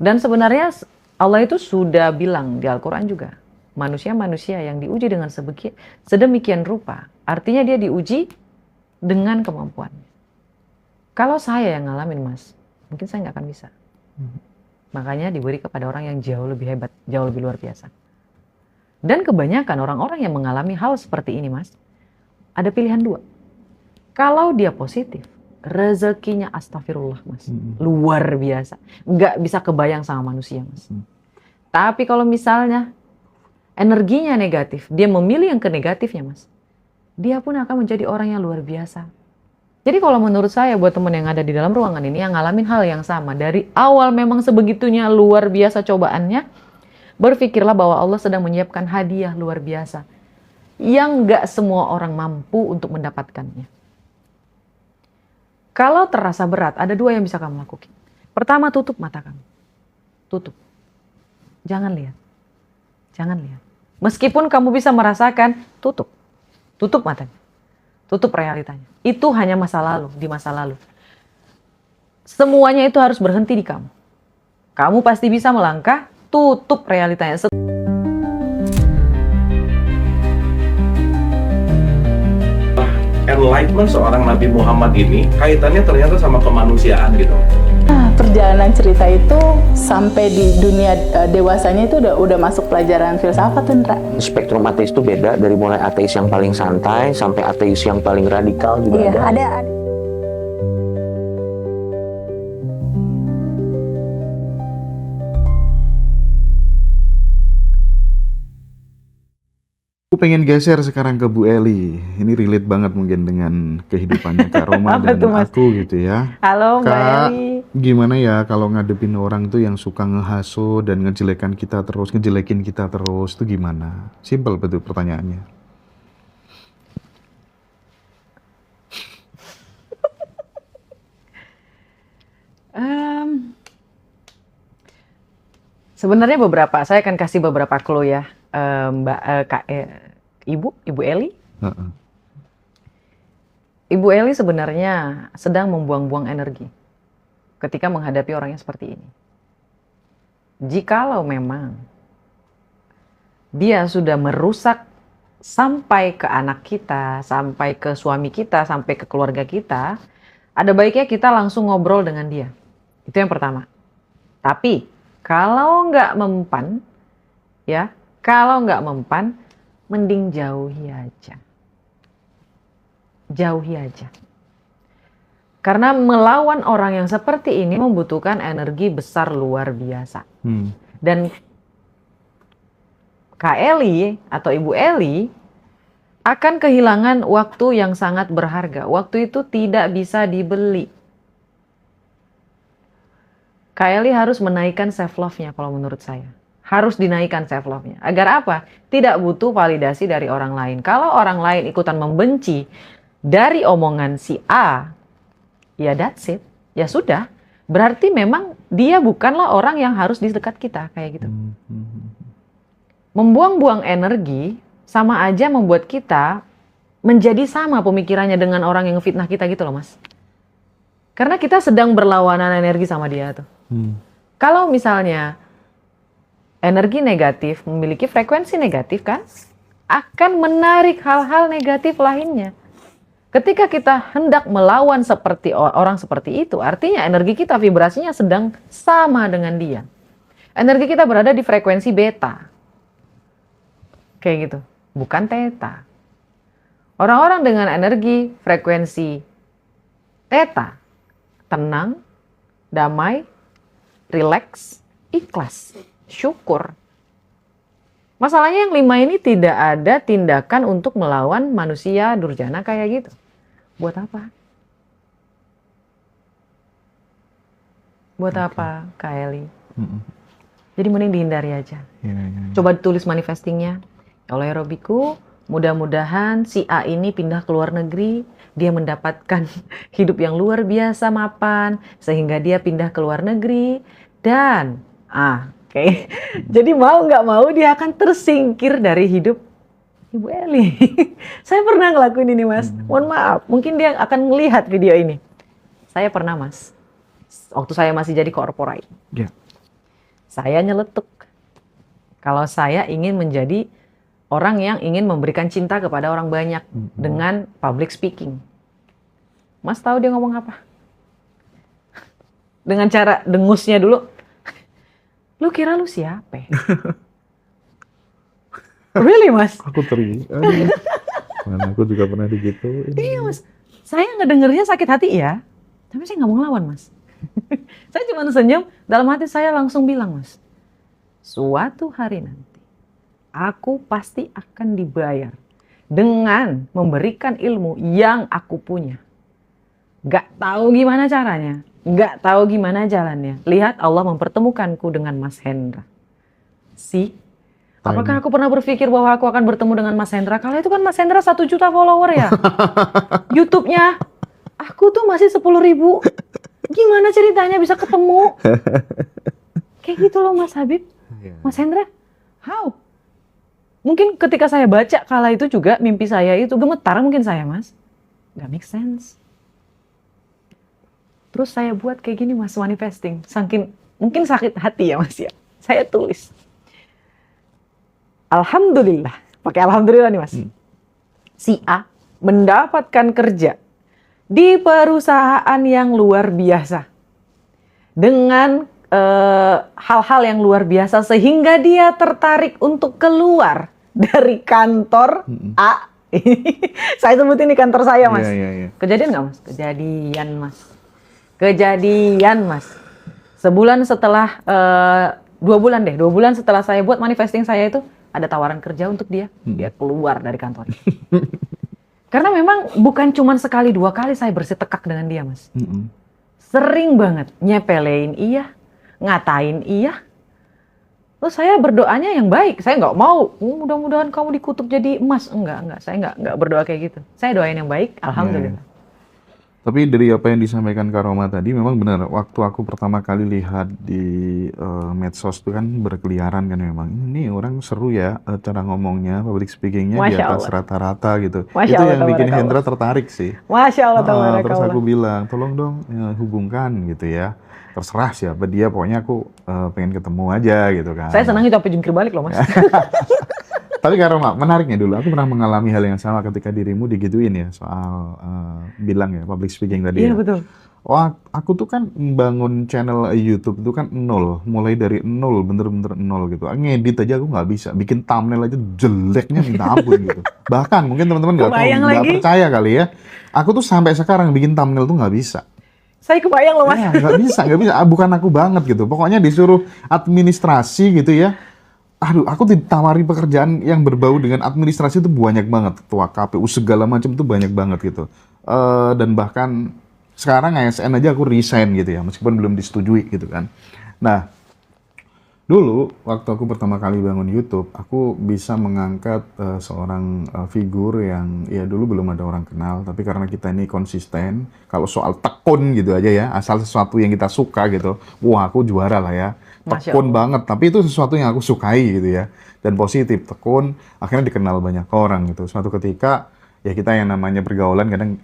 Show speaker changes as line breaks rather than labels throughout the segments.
Dan sebenarnya Allah itu sudah bilang di Al-Quran juga, manusia-manusia yang diuji dengan sedemikian rupa, artinya dia diuji dengan kemampuan. Kalau saya yang ngalamin, Mas, mungkin saya nggak akan bisa. Makanya diberi kepada orang yang jauh lebih hebat, jauh lebih luar biasa. Dan kebanyakan orang-orang yang mengalami hal seperti ini, Mas, ada pilihan dua. Kalau dia positif, rezekinya astagfirullah, Mas. Luar biasa. Nggak bisa kebayang sama manusia, Mas. Tapi kalau misalnya energinya negatif, dia memilih yang ke negatifnya, Mas, dia pun akan menjadi orang yang luar biasa. Jadi kalau menurut saya, buat teman yang ada di dalam ruangan ini, yang ngalamin hal yang sama, dari awal memang sebegitunya luar biasa cobaannya, berpikirlah bahwa Allah sedang menyiapkan hadiah luar biasa, yang nggak semua orang mampu untuk mendapatkannya. Kalau terasa berat, ada dua yang bisa kamu lakukan. Pertama, tutup mata kamu. Tutup. Jangan lihat. Jangan lihat. Meskipun kamu bisa merasakan, tutup. Tutup matanya. Tutup realitanya. Itu hanya masa lalu, di masa lalu. Semuanya itu harus berhenti di kamu. Kamu pasti bisa melangkah, tutup realitanya.
Enlightenment seorang Nabi Muhammad ini kaitannya ternyata sama kemanusiaan gitu.
Nah, perjalanan cerita itu sampai di dunia dewasanya itu udah masuk pelajaran filsafat tuh, Ndra.
Spektrum ateis itu beda, dari mulai ateis yang paling santai sampai ateis yang paling radikal juga
Iya,
ada.
ada.
Aku pengen geser sekarang ke Bu Eli. Ini relate banget mungkin dengan kehidupannya Kak Roma
Apa
dan
tuh, Mas?
aku gitu ya.
Halo, Mbak
Kak,
Eli.
gimana ya kalau ngadepin orang tuh yang suka ngehasut dan ngejelekin kita terus tuh gimana? Simple betul pertanyaannya.
Sebenarnya saya akan kasih beberapa clue ya, Ibu Eli.
Heeh.
Ibu Eli sebenarnya sedang membuang-buang energi ketika menghadapi orang yang seperti ini. Jikalau memang dia sudah merusak sampai ke anak kita, sampai ke suami kita, sampai ke keluarga kita, ada baiknya kita langsung ngobrol dengan dia. Itu yang pertama. Tapi kalau nggak mempan, ya, mending jauhi aja. Jauhi aja. Karena melawan orang yang seperti ini membutuhkan energi besar luar biasa. Dan Kak Eli atau Ibu Eli akan kehilangan waktu yang sangat berharga. Waktu itu tidak bisa dibeli. Kak Eli harus menaikkan self love-nya kalau menurut saya. Harus dinaikkan self love-nya. Agar apa? Tidak butuh validasi dari orang lain. Kalau orang lain ikutan membenci dari omongan si A, ya that's it. Ya sudah. Berarti memang dia bukanlah orang yang harus di dekat kita. Kayak gitu. Membuang-buang energi sama aja membuat kita menjadi sama pemikirannya dengan orang yang fitnah kita gitu loh, Mas. Karena kita sedang berlawanan energi sama dia tuh. Kalau misalnya energi negatif memiliki frekuensi negatif kan, akan menarik hal-hal negatif lainnya. Ketika kita hendak melawan seperti orang seperti itu, artinya energi kita vibrasinya sedang sama dengan dia. Energi kita berada di frekuensi beta. Kayak gitu, bukan theta. Orang-orang dengan energi frekuensi theta, tenang, damai, rileks, ikhlas, syukur. Masalahnya yang 5 ini tidak ada tindakan untuk melawan manusia durjana kayak gitu. Buat apa? Buat apa, Kak Eli? Jadi mending dihindari aja. Coba ditulis manifestingnya. Oleh Robiku, mudah-mudahan si A ini pindah ke luar negeri, dia mendapatkan hidup yang luar biasa mapan, sehingga dia pindah ke luar negeri, dan jadi mau nggak mau dia akan tersingkir dari hidup Ibu Eli. Saya pernah ngelakuin ini, Mas. Mohon maaf, mungkin dia akan melihat video ini. Saya pernah, Mas. Waktu saya masih jadi corporate.
Yeah.
Saya nyeletuk. Kalau saya ingin menjadi orang yang ingin memberikan cinta kepada orang banyak dengan public speaking. Mas tahu dia ngomong apa? Dengan cara dengusnya dulu. Lu kira lu siapa? Really, Mas?
Aku mana aku juga pernah digituin.
Iya, Mas. Saya ngedengernya sakit hati ya. Tapi saya nggak mau ngelawan, Mas. Saya cuma senyum, dalam hati saya langsung bilang, Mas. Suatu hari nanti, aku pasti akan dibayar dengan memberikan ilmu yang aku punya. Gak tahu gimana caranya, gak tahu gimana jalannya. Lihat Allah mempertemukanku dengan Mas Hendra. Apakah aku pernah berpikir bahwa aku akan bertemu dengan Mas Hendra? Kalau itu kan Mas Hendra 1 juta follower ya. YouTube-nya. Aku tuh masih 10.000. Gimana ceritanya bisa ketemu? Kayak gitu loh Mas Habib. Mas Hendra, how? Mungkin ketika saya baca kala itu juga mimpi saya itu gemetar mungkin saya, Mas. Gak make sense. Terus saya buat kayak gini, Mas, manifesting. Mungkin sakit hati ya, Mas ya. Saya tulis. Alhamdulillah, pakai alhamdulillah nih Mas. Si A mendapatkan kerja di perusahaan yang luar biasa dengan hal-hal yang luar biasa sehingga dia tertarik untuk keluar dari kantor A. Saya sebutin di kantor saya, Mas. Kejadian nggak, Mas? Kejadian, Mas. Sebulan setelah 2 bulan deh, 2 bulan setelah saya buat manifesting saya itu ada tawaran kerja untuk dia keluar dari kantor. Karena memang bukan cuma sekali 2 kali saya bersetekak dengan dia, Mas. Sering banget nyepelein iya, ngatain iya. Terus saya berdoanya yang baik. Saya nggak mau, mudah-mudahan kamu dikutuk jadi emas. Enggak. Saya nggak berdoa kayak gitu. Saya doain yang baik, alhamdulillah.
Tapi dari apa yang disampaikan Kak Roma tadi, memang benar. Waktu aku pertama kali lihat di medsos itu kan berkeliaran kan memang. Ini orang seru ya cara ngomongnya, public speakingnya di atas rata-rata gitu.
Masya
Itu
Allah,
yang bikin Hendra tertarik sih.
Masya Allah,
terus aku bilang, tolong dong hubungkan gitu ya. Terserah siapa dia, pokoknya aku pengen ketemu aja gitu kan.
Saya senang itu sampai jungkir balik loh, Mas.
Tapi Kak Roma, menariknya dulu, aku pernah mengalami hal yang sama ketika dirimu digituin ya, soal bilang ya, public speaking tadi
Iya,
ya.
betul.
Wah, aku tuh kan bangun channel YouTube itu kan 0, mulai dari 0, bener-bener 0 gitu. Ngedit aja aku nggak bisa, bikin thumbnail aja jeleknya minta ampun gitu. Bahkan mungkin teman-teman nggak percaya kali ya, aku tuh sampai sekarang bikin thumbnail tuh nggak bisa.
Saya kebayang loh, Mas.
Ya, nggak bisa. Bukan aku banget gitu. Pokoknya disuruh administrasi gitu ya. Aduh, aku ditawari pekerjaan yang berbau dengan administrasi itu banyak banget. Ketua KPU segala macam itu banyak banget gitu. Dan bahkan sekarang ASN aja aku resign gitu ya, meskipun belum disetujui gitu kan. Nah, dulu waktu aku pertama kali bangun YouTube, aku bisa mengangkat seorang figur yang ya dulu belum ada orang kenal, tapi karena kita ini konsisten, kalau soal tekun gitu aja ya, asal sesuatu yang kita suka gitu, wah aku juara lah ya. Tekun banget, tapi itu sesuatu yang aku sukai gitu ya, dan positif, tekun, akhirnya dikenal banyak orang gitu. Suatu ketika ya kita yang namanya pergaulan kadang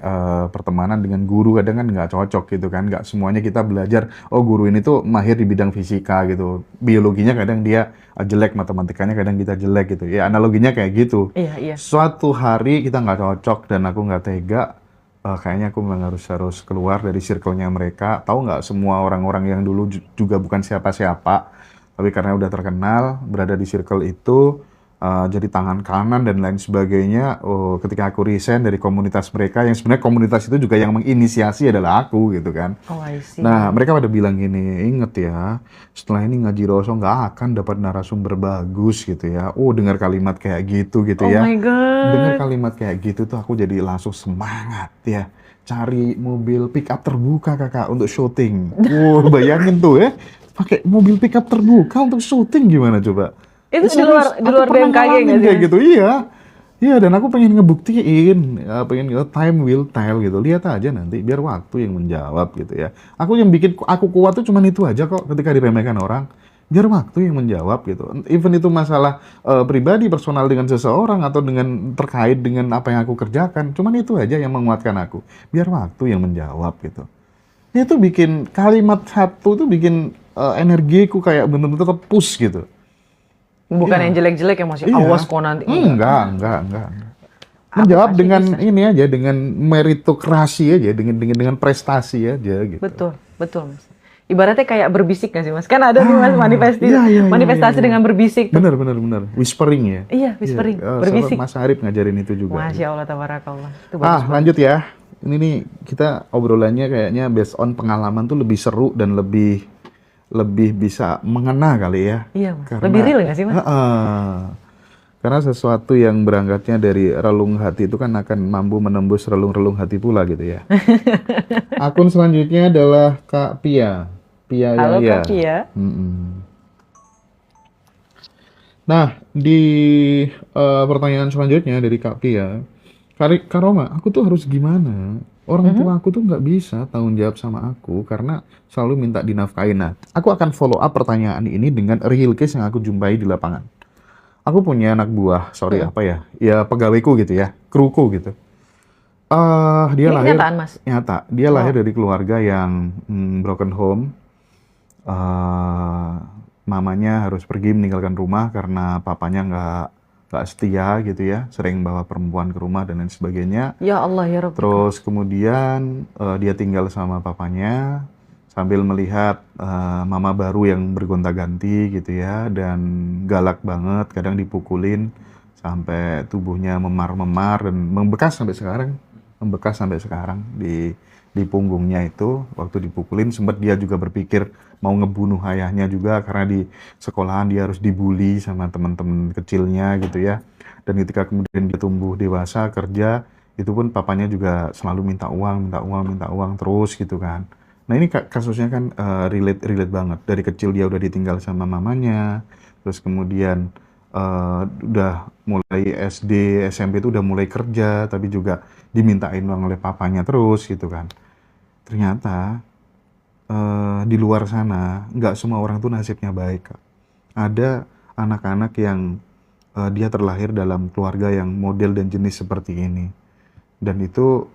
pertemanan dengan guru kadang kan nggak cocok gitu kan, nggak semuanya kita belajar, oh guru ini tuh mahir di bidang fisika gitu, biologinya kadang dia jelek, matematikanya kadang kita jelek gitu ya, analoginya kayak gitu.
Iya.
Suatu hari kita nggak cocok dan aku nggak tega, kayaknya aku memang harus keluar dari circle-nya mereka. Tahu nggak, semua orang-orang yang dulu juga bukan siapa-siapa, tapi karena udah terkenal, berada di circle itu, jadi tangan kanan dan lain sebagainya. Ketika aku resign dari komunitas mereka, yang sebenarnya komunitas itu juga yang menginisiasi adalah aku gitu kan.
Oh, I see.
Nah, mereka pada bilang gini, inget ya, setelah ini ngaji Roso nggak akan dapat narasumber bagus gitu ya. Dengar kalimat kayak gitu ya.
Oh my God.
Dengar kalimat kayak gitu tuh aku jadi langsung semangat ya. Cari mobil pick up terbuka kakak untuk syuting. Bayangin tuh ya, pakai mobil pick up terbuka untuk syuting gimana coba?
Itu di luar BMKG nggak sih?
Gitu, iya, dan aku pengen ngebuktiin, pengen time will tell gitu. Lihat aja nanti, biar waktu yang menjawab gitu ya. Aku yang bikin aku kuat tuh cuman itu aja kok ketika diremehkan orang. Biar waktu yang menjawab gitu. Even itu masalah pribadi, personal dengan seseorang atau dengan terkait dengan apa yang aku kerjakan, cuman itu aja yang menguatkan aku. Biar waktu yang menjawab gitu. Itu bikin kalimat satu tuh bikin energiku kayak bener-bener tepus gitu.
Bukan
Iya.
yang jelek-jelek yang masih
Iya.
awas kok nanti.
Enggak. Menjawab
pasti
dengan
bisa.
ini aja, dengan meritokrasi aja, dengan prestasi aja gitu.
Betul Mas. Ibaratnya kayak berbisik nggak sih Mas? Kan ada nih Mas manifestasi
iya.
dengan berbisik. tuh.
Bener. Whispering ya.
Iya, whispering,
Iya.
berbisik.
Mas Arif ngajarin itu juga.
Masya Allah, tabarakallah. Itu bagus banget.
Lanjut ya. Ini nih kita obrolannya kayaknya based on pengalaman tuh lebih seru dan lebih bisa mengena kali ya.
Iya Mas. Lebih real nggak sih Mas?
Karena sesuatu yang berangkatnya dari relung hati itu kan akan mampu menembus relung-relung hati pula gitu ya. Akun selanjutnya adalah Kak Pia.
Halo
Yaya.
Kak Pia.
Nah, di pertanyaan selanjutnya dari Kak Pia, Kak Roma, aku tuh harus gimana? Orang tua aku tuh nggak bisa tanggung jawab sama aku karena selalu minta dinafkahin. Nah, aku akan follow up pertanyaan ini dengan real case yang aku jumpai di lapangan. Aku punya anak buah, ya pegawaiku gitu ya, kruku gitu. Dia
Ini
lahir
kenyataan Mas.
nyata. Dia lahir dari keluarga yang broken home. Mamanya harus pergi meninggalkan rumah karena papanya nggak setia gitu ya, sering bawa perempuan ke rumah dan lain sebagainya.
Ya Allah ya Rabbi.
Terus kemudian dia tinggal sama papanya sambil melihat mama baru yang bergonta-ganti gitu ya, dan galak banget, kadang dipukulin sampai tubuhnya memar-memar dan membekas sampai sekarang di punggungnya itu. Waktu dipukulin sempat dia juga berpikir mau ngebunuh ayahnya juga karena di sekolahan dia harus dibully sama teman-teman kecilnya gitu ya. Dan ketika kemudian dia tumbuh dewasa kerja, itu pun papanya juga selalu minta uang terus gitu kan. Nah ini kasusnya kan relate banget. Dari kecil dia udah ditinggal sama mamanya, terus kemudian udah mulai SD, SMP itu udah mulai kerja, tapi juga dimintain uang oleh papanya terus gitu kan. Ternyata di luar sana nggak semua orang tuh nasibnya baik, Kak. Ada anak-anak yang dia terlahir dalam keluarga yang model dan jenis seperti ini, dan itu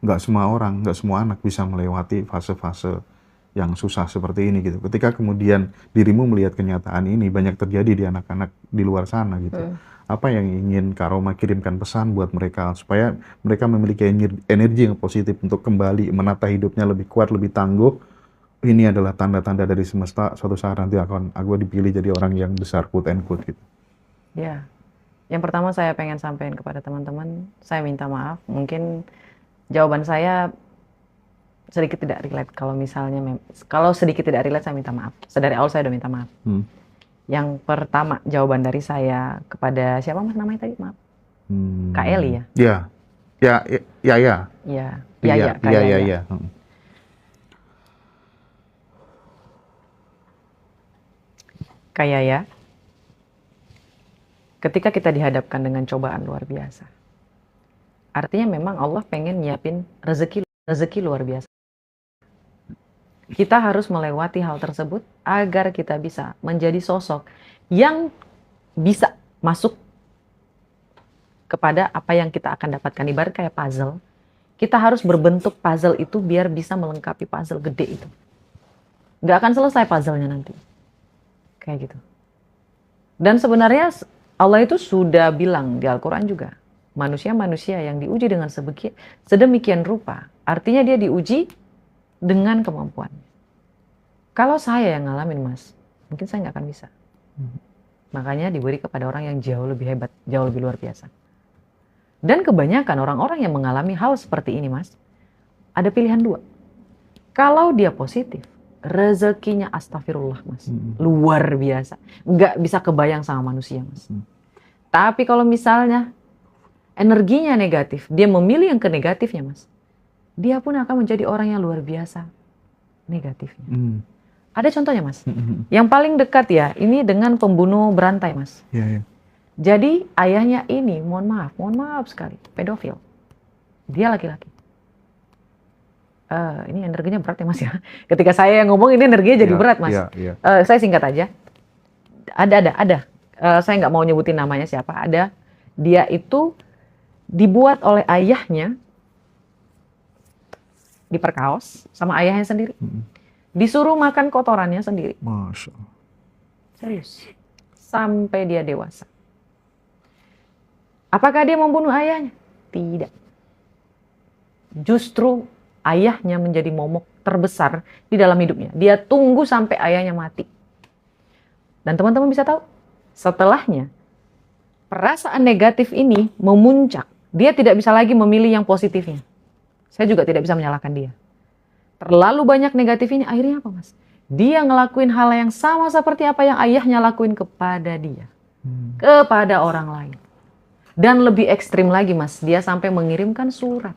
nggak semua anak bisa melewati fase-fase yang susah seperti ini gitu. Ketika kemudian dirimu melihat kenyataan ini banyak terjadi di anak-anak di luar sana gitu. Apa yang ingin Kak Roma kirimkan pesan buat mereka supaya mereka memiliki energi yang positif untuk kembali menata hidupnya lebih kuat, lebih tangguh. Ini adalah tanda-tanda dari semesta, suatu saat nanti aku dipilih jadi orang yang besar, quote and quote gitu.
Ya. Yang pertama saya pengen sampaikan kepada teman-teman, saya minta maaf. Mungkin jawaban saya sedikit tidak relate. Kalau sedikit tidak relate saya minta maaf. Dari awal saya udah minta maaf. Yang pertama jawaban dari saya kepada siapa Mas namanya tadi? Maaf. Kak Eli ya?
Ya.
Iya. Kak Yaya, ketika kita dihadapkan dengan cobaan luar biasa, artinya memang Allah pengen nyiapin rezeki luar biasa. Kita harus melewati hal tersebut agar kita bisa menjadi sosok yang bisa masuk kepada apa yang kita akan dapatkan. Ibarat kayak puzzle, kita harus berbentuk puzzle itu biar bisa melengkapi puzzle gede itu. Nggak akan selesai puzzle-nya nanti. Kayak gitu. Dan sebenarnya Allah itu sudah bilang di Al-Quran juga, manusia-manusia yang diuji dengan sedemikian rupa, artinya dia diuji dengan kemampuan. Kalau saya yang ngalamin Mas, mungkin saya nggak akan bisa. Makanya diberi kepada orang yang jauh lebih hebat, jauh lebih luar biasa. Dan kebanyakan orang-orang yang mengalami hal seperti ini Mas, ada pilihan dua. Kalau dia positif, rezekinya astagfirullah Mas, luar biasa. Nggak bisa kebayang sama manusia Mas. Tapi kalau misalnya energinya negatif, dia memilih yang ke negatifnya Mas, dia pun akan menjadi orang yang luar biasa negatifnya. Ada contohnya Mas. Yang paling dekat ya, ini dengan pembunuh berantai Mas.
Iya.
Jadi ayahnya ini, mohon maaf sekali, pedofil. Dia laki-laki. Ini energinya berat ya Mas ya. Ketika saya yang ngomong ini energinya jadi berat Mas.
Iya.
Saya singkat aja. Ada. Saya nggak mau nyebutin namanya siapa. Ada. Dia itu dibuat oleh ayahnya, diperkaos sama ayahnya sendiri. Disuruh makan kotorannya sendiri.
Masya Allah.
Serius. Sampai dia dewasa. Apakah dia membunuh ayahnya? Tidak. Justru ayahnya menjadi momok terbesar di dalam hidupnya. Dia tunggu sampai ayahnya mati. Dan teman-teman bisa tahu, setelahnya, perasaan negatif ini memuncak. Dia tidak bisa lagi memilih yang positifnya. Saya juga tidak bisa menyalahkan dia. Terlalu banyak negatif ini, akhirnya apa, Mas? Dia ngelakuin hal yang sama seperti apa yang ayahnya lakuin kepada dia. Kepada orang lain. Dan lebih ekstrim lagi, Mas. Dia sampai mengirimkan surat.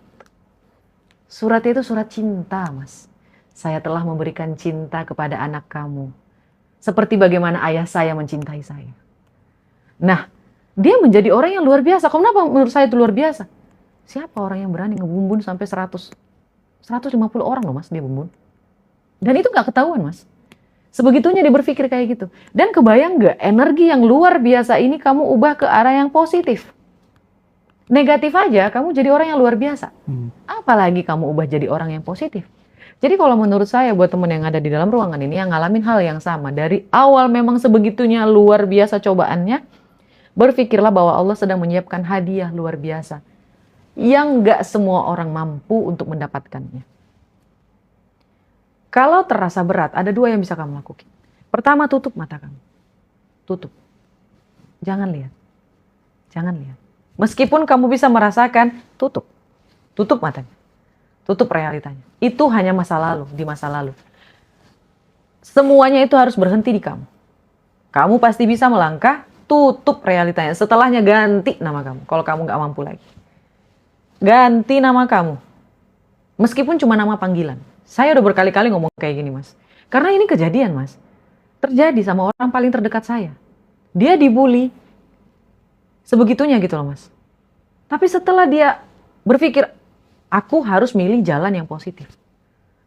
Suratnya itu surat cinta, Mas. Saya telah memberikan cinta kepada anak kamu. Seperti bagaimana ayah saya mencintai saya. Nah, dia menjadi orang yang luar biasa. Kenapa menurut saya itu luar biasa? Siapa orang yang berani ngebumbun sampai 150 orang loh, Mas, dia bumbun. Dan itu gak ketahuan, Mas. Sebegitunya dia berpikir kayak gitu. Dan kebayang gak, energi yang luar biasa ini kamu ubah ke arah yang positif. Negatif aja, kamu jadi orang yang luar biasa. Apalagi kamu ubah jadi orang yang positif. Jadi kalau menurut saya, buat teman yang ada di dalam ruangan ini, yang ngalamin hal yang sama, dari awal memang sebegitunya luar biasa cobaannya, berpikirlah bahwa Allah sedang menyiapkan hadiah luar biasa. Yang gak semua orang mampu untuk mendapatkannya. Kalau terasa berat, ada dua yang bisa kamu lakukan. Pertama, tutup mata kamu. Tutup. Jangan lihat. Jangan lihat. Meskipun kamu bisa merasakan, tutup. Tutup matanya. Tutup realitanya. Itu hanya masa lalu, di masa lalu. Semuanya itu harus berhenti di kamu. Kamu pasti bisa melangkah, tutup realitanya. Setelahnya ganti nama kamu, kalau kamu gak mampu lagi. Ganti nama kamu. Meskipun cuma nama panggilan. Saya udah berkali-kali ngomong kayak gini, Mas. Karena ini kejadian, Mas. Terjadi sama orang paling terdekat saya. Dia dibully. Sebegitunya gitu loh, Mas. Tapi setelah dia berpikir, aku harus milih jalan yang positif.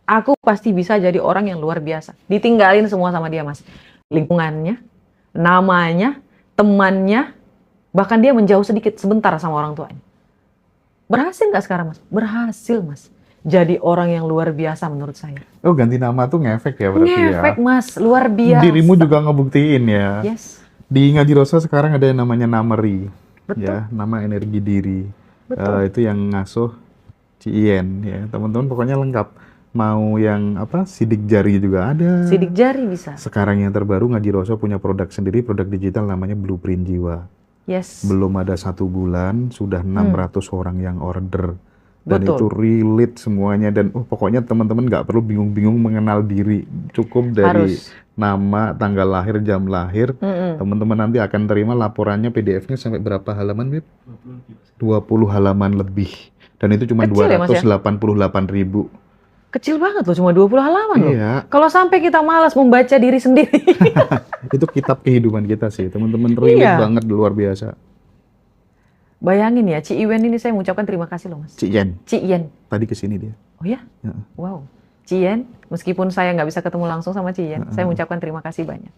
Aku pasti bisa jadi orang yang luar biasa. Ditinggalin semua sama dia, Mas. Lingkungannya, namanya, temannya, bahkan dia menjauh sedikit sebentar sama orang tuanya. Berhasil nggak sekarang, Mas? Berhasil, Mas. Jadi orang yang luar biasa menurut saya.
Oh, ganti nama tuh ngefek ya berarti
Ngefek,
ya?
Mas. Luar biasa.
Dirimu juga ngebuktiin ya?
Yes.
Di Ngaji Rosa sekarang ada yang namanya Nameri.
Betul.
Ya, nama energi diri.
Betul.
Itu yang ngasuh Ci Ien ya. Teman-teman pokoknya lengkap. Mau yang apa? Sidik jari juga ada.
Sidik jari bisa.
Sekarang yang terbaru Ngaji Rosa punya produk sendiri, produk digital namanya Blueprint Jiwa.
Yes.
Belum ada 1 bulan sudah 600 orang yang order. Dan
Betul.
itu relate semuanya dan pokoknya teman-teman nggak perlu bingung-bingung mengenal diri. Cukup dari
Harus.
nama, tanggal lahir, jam lahir. Teman-teman nanti akan terima laporannya PDF-nya sampai berapa halaman, Bib? 20 halaman lebih. Dan itu cuma
Kecil ya, Mas, ya?
288.000.
Kecil banget loh, cuma 20 halaman loh.
Iya.
Kalau sampai kita malas membaca diri sendiri.
Itu kitab kehidupan kita sih. Teman-teman relate
Iya.
banget, luar biasa.
Bayangin ya, Ci Iwen ini saya mengucapkan terima kasih loh, Mas.
Ci Ien,
Ci Ien.
tadi kesini dia.
Oh ya?
Ya.
Wow. Ci Ien, meskipun saya nggak bisa ketemu langsung sama Ci Ien, saya mengucapkan terima kasih banyak.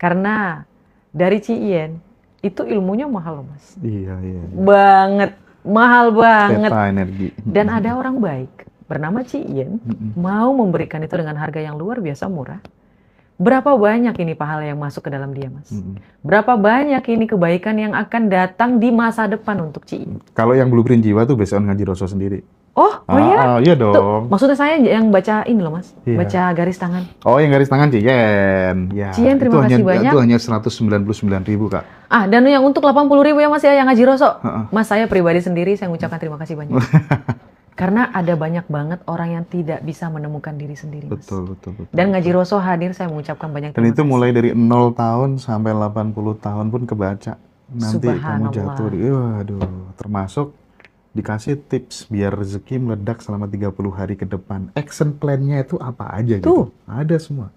Karena dari Ci Ien, itu ilmunya mahal loh, Mas.
Iya, iya.
Banget. Mahal banget.
Theta energi.
Dan ada orang baik bernama Ci Ien mau memberikan itu dengan harga yang luar biasa murah. Berapa banyak ini pahala yang masuk ke dalam dia, Mas? Berapa banyak ini kebaikan yang akan datang di masa depan untuk Ci Ien?
Kalau yang Blueprint Jiwa tuh based on Ngaji Rosa sendiri.
Oh ya?
Iya
Tuh,
dong.
maksudnya saya yang baca ini loh, Mas.
Iya.
Baca garis tangan.
Oh, yang garis tangan Ci Ien. Ya,
Ci Ien, terima kasih banyak.
Itu hanya 199.000, Kak.
Dan yang untuk 80.000 ya, Mas, ya, yang Ngaji Roso. Mas, saya pribadi sendiri saya mengucapkan terima kasih banyak. Karena ada banyak banget orang yang tidak bisa menemukan diri sendiri, Mas.
Betul.
Dan Ngaji Roso hadir, saya mengucapkan banyak
Dan
terima
itu
kasih.
mulai dari 0 tahun sampai 80 tahun pun kebaca. Nanti kamu
Subhanallah.
jatuh waduh, termasuk dikasih tips biar rezeki meledak selama 30 hari ke depan. Action plan-nya itu apa aja gitu. Ada semua.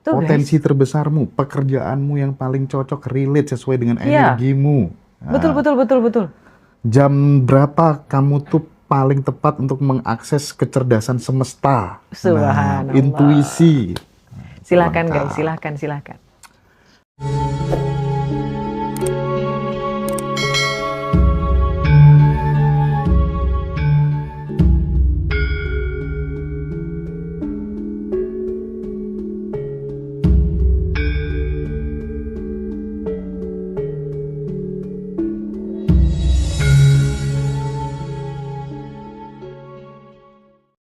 Tuh,
Potensi terbesarmu, pekerjaanmu yang paling cocok relate sesuai dengan
Iya.
energimu. Nah,
Betul.
jam berapa kamu tuh paling tepat untuk mengakses kecerdasan semesta.
Subhanallah.
Intuisi.
Silakan
Lengkap.
guys, silakan.